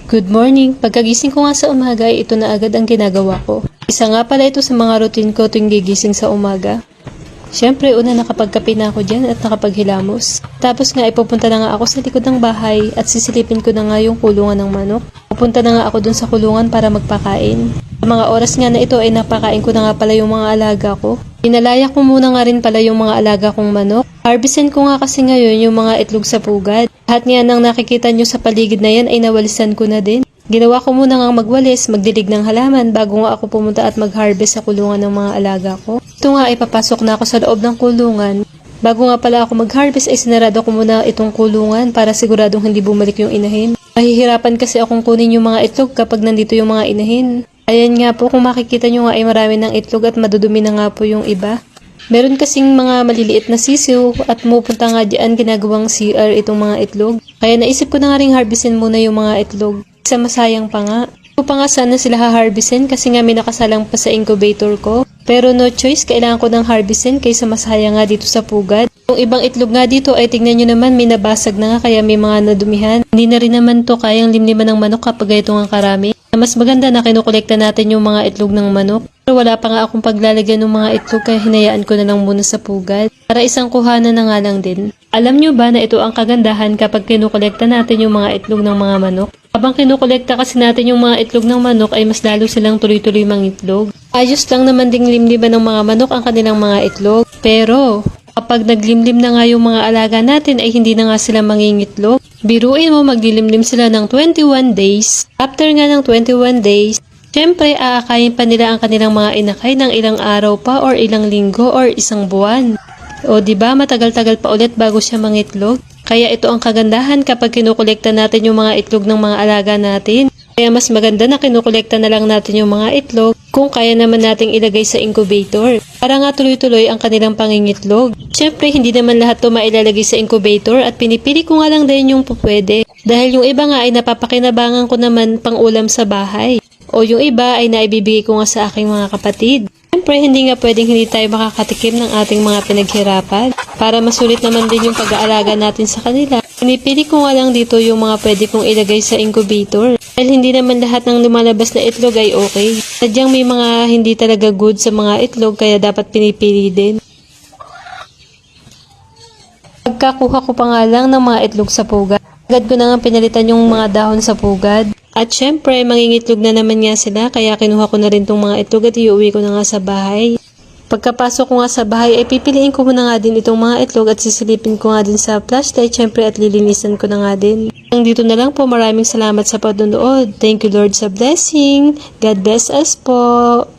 Good morning! Pagkagising ko nga sa umaga ay ito na agad ang ginagawa ko. Isa nga pala ito sa mga routine ko tuwing gigising sa umaga. Siyempre, una nakapagkape na ako dyan at nakapaghilamos. Tapos nga ipupunta na nga ako sa likod ng bahay at sisilipin ko na nga yung kulungan ng manok. Pupunta na nga ako dun sa kulungan para magpakain. Sa mga oras nga na ito ay napakain ko na nga pala yung mga alaga ko. Inalaya ko muna nga rin pala yung mga alaga kong manok. Harvestin ko nga kasi ngayon yung mga itlog sa pugad. Lahat nga nang nakikita nyo sa paligid na yan ay nawalisan ko na din. Ginawa ko muna nga magwalis, magdilig ng halaman bago nga ako pumunta at mag-harvest sa kulungan ng mga alaga ko. Ito nga ay papasok na ako sa loob ng kulungan. Bago nga pala ako mag-harvest ay sinarado ko muna itong kulungan para siguradong hindi bumalik yung inahin. Mahihirapan kasi akong kunin yung mga itlog kapag nandito yung mga inahin. Ayan nga po, kung makikita nyo nga ay marami ng itlog at madudumi na nga po yung iba. Meron kasing mga maliliit na sisiw at pupunta nga diyan ginagawang CR itong mga itlog. Kaya naisip ko na nga ring harvestin muna yung mga itlog. Isa masayang pa nga. Ko pa nga sana sila ha-harvestin kasi nga may nakasalang pa sa incubator ko. Pero no choice, kailangan ko ng harvestin kaysa masaya nga dito sa pugad. Yung ibang itlog nga dito ay tignan nyo naman may nabasag na nga kaya may mga nadumihan. Hindi na rin naman to kayang limliman ng manok kapag ito nga karami. Mas maganda na kinukolekta natin yung mga itlog ng manok. Pero wala pa nga akong paglalagyan ng mga itlog kaya hinayaan ko na lang muna sa pugad. Para isang kuhanan na nga lang din. Alam nyo ba na ito ang kagandahan kapag kinukolekta natin yung mga itlog ng mga manok? Habang kinukolekta kasi natin yung mga itlog ng manok ay mas lalo silang tuloy-tuloy mangitlog. Ayos lang naman ding limliman ng mga manok ang kanilang mga itlog. Pero kapag naglimlim na nga yung mga alaga natin ay hindi na nga sila mangingitlog. Biruin mo maglilimlim sila ng 21 days. After nga ng 21 days, syempre aakayin pa nila ang kanilang mga inakay ng ilang araw pa or ilang linggo or isang buwan. O diba matagal-tagal pa ulit bago siya mangitlog? Kaya ito ang kagandahan kapag kinukolekta natin yung mga itlog ng mga alaga natin. Kaya mas maganda na kinukolekta na lang natin yung mga itlog kung kaya naman nating ilagay sa incubator. Para nga tuloy-tuloy ang kanilang pangingitlog. Siyempre, hindi naman lahat to mailalagay sa incubator at pinipili ko nga lang din yung pupwede. Dahil yung iba nga ay napapakinabangan ko naman pang ulam sa bahay. O yung iba ay naibibigay ko nga sa aking mga kapatid. Siyempre, hindi nga pwedeng hindi tayo makakatikim ng ating mga pinaghirapan. Para masulit naman din yung pag-aalaga natin sa kanila. Pinipili ko nga lang dito yung mga pwede kong ilagay sa incubator. Dahil hindi naman lahat ng lumalabas na itlog ay okay. Sadyang may mga hindi talaga good sa mga itlog kaya dapat pinipili din. Pagkakuha ko pa nga lang ng mga itlog sa pugad, agad ko na nga pinalitan yung mga dahon sa pugad. At syempre, mangingitlog na naman nga sila kaya kinuha ko na rin tong mga itlog at iuwi ko na nga sa bahay. Pagkapasok ko nga sa bahay ay pipiliin ko muna nga din itong mga itlog at sisilipin ko nga din sa flashlight syempre at lilinisan ko na nga din. Hanggang dito na lang po, maraming salamat sa panonood. Thank you Lord sa blessing. God bless us po.